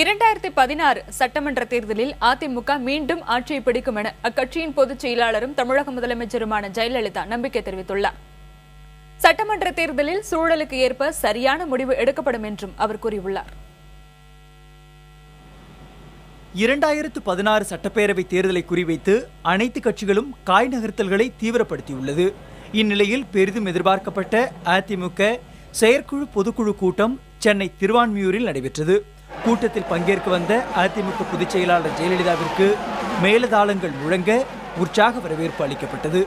2016 சட்டமன்ற தேர்தலில் அதிமுக மீண்டும் ஆட்சியை பிடிக்கும் என அக்கட்சியின் பொதுச் செயலாளரும் தமிழக முதலமைச்சருமான ஜெயலலிதா நம்பிக்கை தெரிவித்துள்ளார். சட்டமன்ற தேர்தலில் சூழலுக்கு ஏற்ப சரியான முடிவு எடுக்கப்படும் என்றும் அவர் கூறியுள்ளார். 2016 சட்டப்பேரவை தேர்தலை குறிவைத்து அனைத்து கட்சிகளும் காய் நகர்த்தல்களை தீவிரப்படுத்தியுள்ளது. இந்நிலையில் பெரிதும் எதிர்பார்க்கப்பட்ட அதிமுக செயற்குழு பொதுக்குழு கூட்டம் சென்னை திருவான்மியூரில் நடைபெற்றது. கூட்டத்தில் பங்கேற்க வந்த அதிமுக பொதுச் செயலாளர் ஜெயலலிதாவிற்கு மேலதாளங்கள் முழங்க உற்சாக வரவேற்பு அளிக்கப்பட்டது.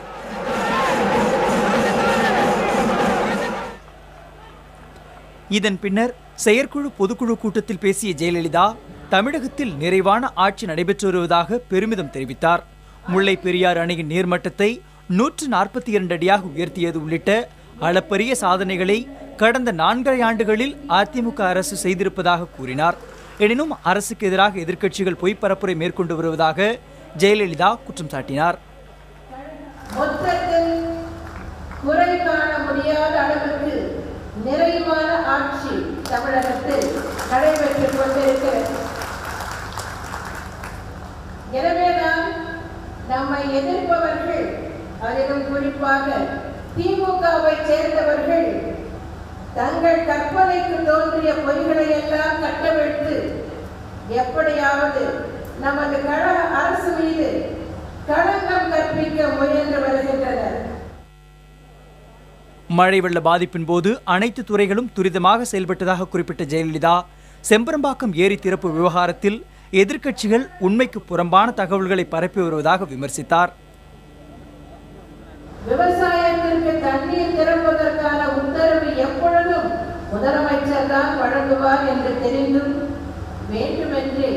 இதன் பின்னர் செயற்குழு பொதுக்குழு கூட்டத்தில் பேசிய ஜெயலலிதா தமிழகத்தில் நிறைவான ஆட்சி நடைபெற்று வருவதாக பெருமிதம் தெரிவித்தார். முல்லை பெரியாறு அணையின் நீர்மட்டத்தை 142 அடியாக உயர்த்தியது உள்ளிட்ட அளப்பரிய சாதனைகளை கடந்த 4.5 ஆண்டுகளில் அதிமுக அரசு செய்திருப்பதாக கூறினார். எனினும் அரசுக்கு எதிராக எதிர்க்கட்சிகள் பொய் பரப்புரை மேற்கொண்டு வருவதாக ஜெயலலிதா குற்றம் சாட்டினார். மொத்தத்தில் குறை காண முடியாத அளவுக்கு நிறைவான ஆட்சி தமிழகத்தில் நடைபெற்றுக் கொண்டிருக்கிறது. எனவேதான் நம்மை எதிர்ப்பவர்கள், அதிலும் குறிப்பாக திமுகவை சேர்ந்தவர்கள் தங்கள் கற்பனைக்கு தோன்றிய பொய்களை எல்லாம் கட்டவிழ்த்து எப்படியாவது நமது கழக அரசு மீது களங்கம் கற்பிக்க முயன்று வருகின்றனர். மழை வெள்ள பாதிப்பின் போது அனைத்து துறைகளும் துரிதமாக செயல்பட்டதாக குறிப்பிட்ட ஜெயலலிதா செம்பரம்பாக்கம் ஏரி திறப்பு விவகாரத்தில் எதிர்க்கட்சிகள் உண்மைக்கு புறம்பான தகவல்களை பரப்பி வருவதாக விமர்சித்தார். விவசாயத்திற்கு தண்ணீர் திறப்பதற்கான உத்தரவு எப்பொழுதும் முதலமைச்சர் தான் வழங்குவார் என்று தெரிந்தும் வேண்டுமென்றே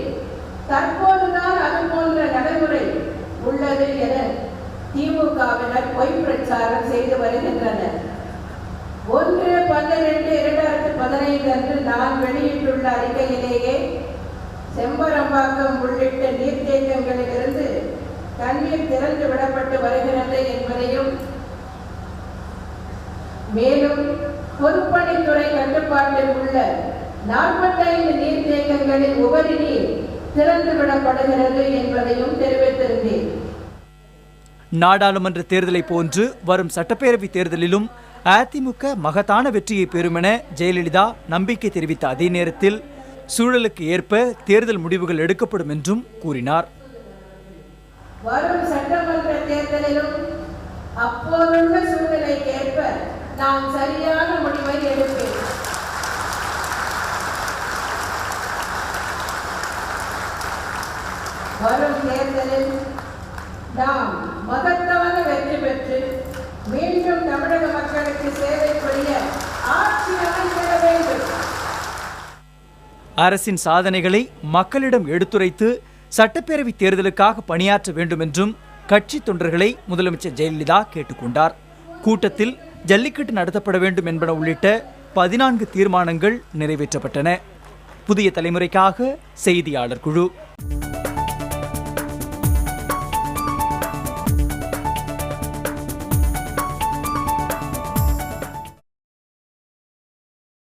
தற்போதுதான் அது போன்ற நடைமுறை உள்ளது என திமுகவினர் பொய் பிரச்சாரம் செய்து வருகின்றனர். 1/12/2015 அன்று நான் வெளியிட்டுள்ள அறிக்கையிலேயே செம்பரம்பாக்கம் உள்ளிட்ட நீர்த்தேக்கங்களிலிருந்து தண்ணீர் திறந்து விடப்பட்டு வருகிறது என்பதையும், மேலும் பொதுப்பணித்துறை கட்டுப்பாட்டில் உள்ள 45 நீர்த்தேக்கங்களில் உபரி நீர் திறந்து விடப்படுகிறது என்பதையும் தெரிவித்திருந்தேன். நாடாளுமன்ற தேர்தலை போன்று வரும் சட்டப்பேரவை தேர்தலிலும் அதிமுக மகத்தான வெற்றியை பெறும் என ஜெயலலிதா நம்பிக்கை தெரிவித்த அதே நேரத்தில் சூழலுக்கு ஏற்ப தேர்தல் முடிவுகள் எடுக்கப்படும் என்றும் கூறினார். வரும் சட்டமன்ற தேர்தலிலும் அப்போதுள்ள சூழ்நிலைக்கு ஏற்ப நான் சரியான முடிவை எடுப்பேன். வரும் தேர்தலில் நாம் மகத்தான வெற்றி பெற்று மீண்டும் தமிழக மக்களுக்கு சேவை புரிய ஆட்சி அமைந்திட வேண்டும். அரசின் சாதனைகளை மக்களிடம் எடுத்துரைத்து சட்டப்பேரவை தேர்தலுக்காக பணியாற்ற வேண்டும் என்றும் கட்சி தொண்டர்களை முதலமைச்சர் ஜெயலலிதா கேட்டுக்கொண்டார். கூட்டத்தில் ஜல்லிக்கட்டு நடத்தப்பட வேண்டும் என்பன உள்ளிட்ட 14 தீர்மானங்கள் நிறைவேற்றப்பட்டன. புதிய தலைமுறைக்காக செய்தியாளர் குழு.